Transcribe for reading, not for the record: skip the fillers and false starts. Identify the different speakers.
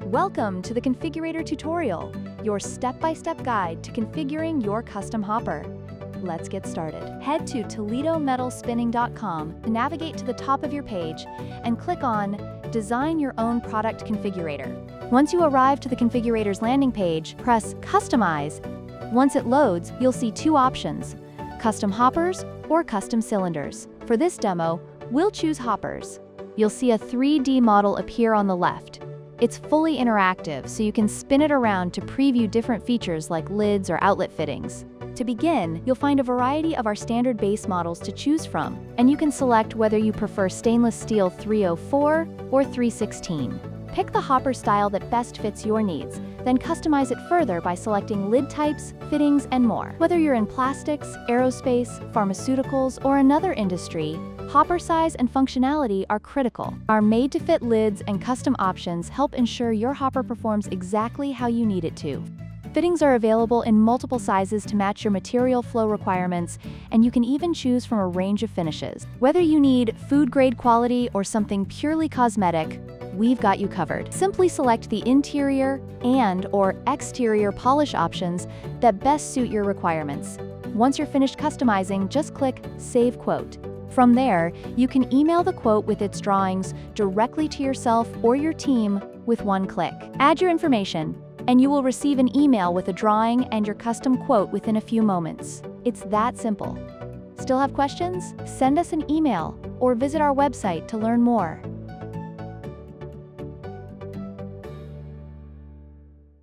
Speaker 1: Welcome to the Configurator tutorial, your step-by-step guide to configuring your custom hopper. Let's get started. Head to ToledoMetalSpinning.com to navigate to the top of your page and click on Design Your Own Product Configurator. Once you arrive to the Configurator's landing page, press Customize. Once it loads, you'll see two options, Custom Hoppers or Custom Cylinders. For this demo, we'll choose Hoppers. You'll see a 3D model appear on the left. It's fully interactive, so you can spin it around to preview different features like lids or outlet fittings. To begin, you'll find a variety of our standard base models to choose from, and you can select whether you prefer stainless steel 304 or 316. Pick the hopper style that best fits your needs, then customize it further by selecting lid types, fittings, and more. Whether you're in plastics, aerospace, pharmaceuticals, or another industry, hopper size and functionality are critical. Our made-to-fit lids and custom options help ensure your hopper performs exactly how you need it to. Fittings are available in multiple sizes to match your material flow requirements, and you can even choose from a range of finishes. Whether you need food-grade quality or something purely cosmetic, we've got you covered. Simply select the interior and/or exterior polish options that best suit your requirements. Once you're finished customizing, just click Save Quote. From there, you can email the quote with its drawings directly to yourself or your team with one click. Add your information, and you will receive an email with a drawing and your custom quote within a few moments. It's that simple. Still have questions? Send us an email or visit our website to learn more.